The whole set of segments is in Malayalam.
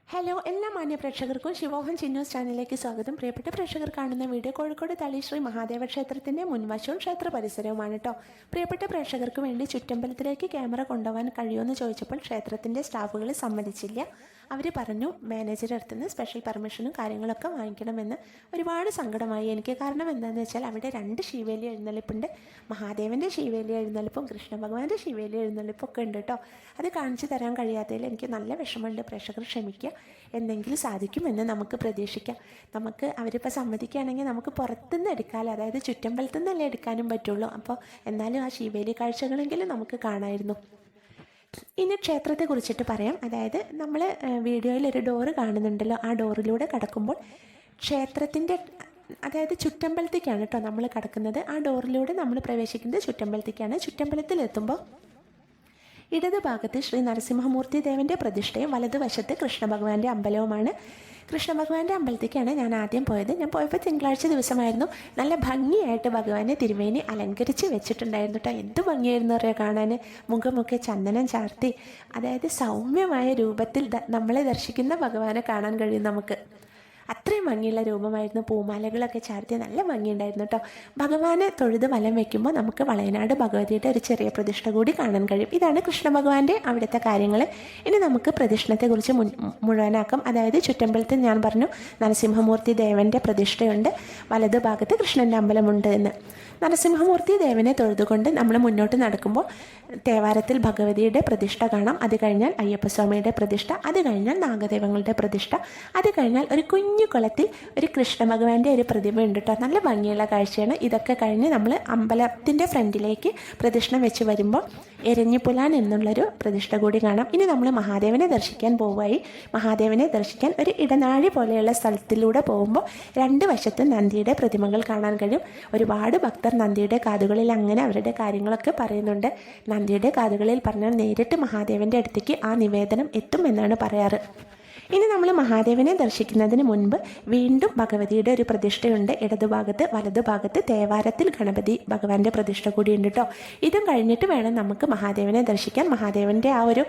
ഹലോ എല്ലാ മാന്യ പ്രേക്ഷകർക്കും ശിവോഹൻ ചിന്നൂസ് ചാനലിലേക്ക് സ്വാഗതം. പ്രിയപ്പെട്ട പ്രേക്ഷകർ കാണുന്ന വീഡിയോ കോഴിക്കോട് തളി ശ്രീ മഹാദേവ ക്ഷേത്രത്തിൻ്റെ മുൻവശവും ക്ഷേത്ര പരിസരവുമാണ് കേട്ടോ. പ്രിയപ്പെട്ട പ്രേക്ഷകർക്ക് വേണ്ടി ചുറ്റമ്പലത്തിലേക്ക് ക്യാമറ കൊണ്ടുപോകാൻ കഴിയുമെന്ന് ചോദിച്ചപ്പോൾ ക്ഷേത്രത്തിൻ്റെ സ്റ്റാഫുകൾ സമ്മതിച്ചില്ല. അവർ പറഞ്ഞു മാനേജറുടെ അടുത്ത് നിന്ന് സ്പെഷ്യൽ പെർമിഷനും കാര്യങ്ങളൊക്കെ വാങ്ങിക്കണമെന്ന്. ഒരുപാട് സങ്കടമായി എനിക്ക്. കാരണം എന്താണെന്ന് വെച്ചാൽ അവിടെ രണ്ട് ശിവേലി എഴുന്നള്ളിപ്പുണ്ട്. മഹാദേവൻ്റെ ശിവേലി എഴുന്നള്ളിപ്പും കൃഷ്ണ ഭഗവാന്റെ ശിവേലി എഴുന്നള്ളിപ്പൊക്കെ ഉണ്ട് കേട്ടോ. അത് കാണിച്ചു തരാൻ കഴിയാത്തതിൽ എനിക്ക് നല്ല വിഷമമുണ്ട്. പ്രേക്ഷകർ ക്ഷമിക്കുക. എന്തെങ്കിലും സാധിക്കുമെന്ന് നമുക്ക് പ്രതീക്ഷിക്കാം. നമുക്ക് അവരിപ്പോൾ സമ്മതിക്കുകയാണെങ്കിൽ നമുക്ക് പുറത്തുനിന്ന് എടുക്കാമല്ലോ, അതായത് ചുറ്റമ്പലത്തു നിന്നല്ലേ എടുക്കാനും പറ്റുള്ളൂ. അപ്പോൾ എന്നാലും ആ ശിവേലി കാഴ്ചകളെങ്കിലും നമുക്ക് കാണാമായിരുന്നു. ഇനി ക്ഷേത്രത്തെ കുറിച്ചിട്ട് പറയാം. അതായത് നമ്മൾ വീഡിയോയിൽ ഒരു ഡോറ് കാണുന്നുണ്ടല്ലോ, ആ ഡോറിലൂടെ കടക്കുമ്പോൾ ക്ഷേത്രത്തിൻ്റെ അതായത് ചുറ്റമ്പലത്തേക്കാണ് കേട്ടോ നമ്മൾ കടക്കുന്നത്. ആ ഡോറിലൂടെ നമ്മൾ പ്രവേശിക്കുന്നത് ചുറ്റമ്പലത്തേക്കാണ്. ചുറ്റമ്പലത്തിലെത്തുമ്പോൾ ഇടതുഭാഗത്ത് ശ്രീ നരസിംഹമൂർത്തി ദേവൻ്റെ പ്രതിഷ്ഠയും വലതുവശത്ത് കൃഷ്ണഭഗവാന്റെ അമ്പലവുമാണ്. കൃഷ്ണഭഗവാന്റെ അമ്പലത്തേക്കാണ് ഞാൻ ആദ്യം പോയത്. ഞാൻ പോയപ്പോൾ തിങ്കളാഴ്ച ദിവസമായിരുന്നു. നല്ല ഭംഗിയായിട്ട് ഭഗവാനെ തിരുമേനി അലങ്കരിച്ച് വെച്ചിട്ടുണ്ടായിരുന്നു കേട്ടോ. എന്ത് ഭംഗിയായിരുന്നു അറിയാം കാണാൻ. മുഖമൊക്കെ ചന്ദനം ചാർത്തി, അതായത് സൗമ്യമായ രൂപത്തിൽ നമ്മളെ ദർശിക്കുന്ന ഭഗവാനെ കാണാൻ കഴിയും നമുക്ക്. അത്രയും ഭംഗിയുള്ള രൂപമായിരുന്നു. പൂമാലകളൊക്കെ ചാർത്തി നല്ല ഭംഗിയുണ്ടായിരുന്നു കേട്ടോ. ഭഗവാനെ തൊഴുത് വലം വയ്ക്കുമ്പോൾ നമുക്ക് വളയനാട് ഭഗവതിയുടെ ഒരു ചെറിയ പ്രതിഷ്ഠ കൂടി കാണാൻ കഴിയും. ഇതാണ് കൃഷ്ണ ഭഗവാന്റെ അവിടുത്തെ കാര്യങ്ങൾ. ഇനി നമുക്ക് പ്രതിഷ്ഠത്തെക്കുറിച്ച് മുഴുവനാക്കാം. അതായത് ചുറ്റമ്പലത്തിൽ ഞാൻ പറഞ്ഞു നരസിംഹമൂർത്തി ദേവൻ്റെ പ്രതിഷ്ഠയുണ്ട്, വലതുഭാഗത്ത് കൃഷ്ണൻ്റെ അമ്പലമുണ്ട് എന്ന്. നരസിംഹമൂർത്തി ദേവനെ തൊഴുതുകൊണ്ട് നമ്മൾ മുന്നോട്ട് നടക്കുമ്പോൾ തേവാരത്തിൽ ഭഗവതിയുടെ പ്രതിഷ്ഠ കാണാം. അത് കഴിഞ്ഞാൽ അയ്യപ്പസ്വാമിയുടെ പ്രതിഷ്ഠ, അത് കഴിഞ്ഞാൽ നാഗദേവങ്ങളുടെ പ്രതിഷ്ഠ, അത് കഴിഞ്ഞാൽ ഒരു കുഞ്ഞു കുളത്തിൽ ഒരു കൃഷ്ണ ഭഗവാന്റെ ഒരു പ്രതിമ ഉണ്ട് കേട്ടോ. നല്ല ഭംഗിയുള്ള കാഴ്ചയാണ്. ഇതൊക്കെ കഴിഞ്ഞ് നമ്മൾ അമ്പലത്തിൻ്റെ ഫ്രണ്ടിലേക്ക് പ്രദക്ഷിണം വെച്ച് വരുമ്പോൾ എരഞ്ഞിപ്പുലാൻ എന്നുള്ളൊരു പ്രതിഷ്ഠ കൂടി കാണാം. ഇനി നമ്മൾ മഹാദേവനെ ദർശിക്കാൻ പോവുകയായി. മഹാദേവനെ ദർശിക്കാൻ ഒരു ഇടനാഴി പോലെയുള്ള സ്ഥലത്തിലൂടെ പോകുമ്പോൾ രണ്ട് വശത്തും നന്ദിയുടെ പ്രതിമകൾ കാണാൻ കഴിയും. ഒരുപാട് ഭക്തർ നന്ദിയുടെ കാതുകളിൽ അങ്ങനെ അവരുടെ കാര്യങ്ങളൊക്കെ പറയുന്നുണ്ട്. നന്ദിയുടെ കാതുകളിൽ പറഞ്ഞാൽ നേരിട്ട് മഹാദേവൻ്റെ അടുത്തേക്ക് ആ നിവേദനം എത്തുമെന്നാണ് പറയാറ്. ഇനി നമ്മൾ മഹാദേവനെ ദർശിക്കുന്നതിന് മുൻപ് വീണ്ടും ഭഗവതിയുടെ ഒരു പ്രതിഷ്ഠയുണ്ട്. ഇടതുഭാഗത്ത് വലതുഭാഗത്ത് തേവാരത്തിൽ ഗണപതി ഭഗവാന്റെ പ്രതിഷ്ഠ കൂടിയുണ്ട് കേട്ടോ. ഇതും കഴിഞ്ഞിട്ട് വേണം നമുക്ക് മഹാദേവനെ ദർശിക്കാൻ. മഹാദേവൻ്റെ ആ ഒരു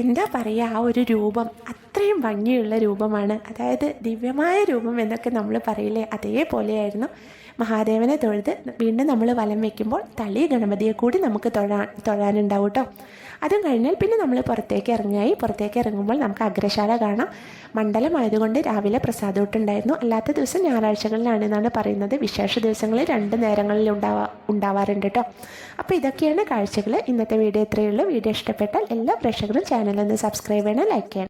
എന്താ പറയുക, ആ ഒരു രൂപം അത്രയും ഭംഗിയുള്ള രൂപമാണ്. അതായത് ദിവ്യമായ രൂപം എന്നൊക്കെ നമ്മൾ പറയില്ലേ, അതേപോലെയായിരുന്നു. മഹാദേവനെ തൊഴുത് വീണ്ടും നമ്മൾ വലം വയ്ക്കുമ്പോൾ തളി ഗണപതിയെ കൂടി നമുക്ക് തൊഴാനുണ്ടാവും കേട്ടോ. അതും കഴിഞ്ഞാൽ പിന്നെ നമ്മൾ പുറത്തേക്ക് ഇറങ്ങുമ്പോൾ നമുക്ക് അഗ്രശാല കാണാം. മണ്ഡലമായതുകൊണ്ട് രാവിലെ പ്രസാദൂട്ടുണ്ടായിരുന്നു. അല്ലാത്ത ദിവസം ഞായറാഴ്ചകളിലാണെന്നാണ് പറയുന്നത്. വിശേഷ ദിവസങ്ങളിൽ 2 നേരങ്ങളിൽ ഉണ്ടാവാറുണ്ട് കേട്ടോ. അപ്പോൾ ഇതൊക്കെയാണ് കാഴ്ചകൾ. ഇന്നത്തെ വീഡിയോ ഇത്രയേ ഉള്ളൂ. വീഡിയോ ഇഷ്ടപ്പെട്ടാൽ എല്ലാ പ്രേക്ഷകരും ചാനലൊന്ന് സബ്സ്ക്രൈബ് ചെയ്യണം, ലൈക്ക് ചെയ്യണം.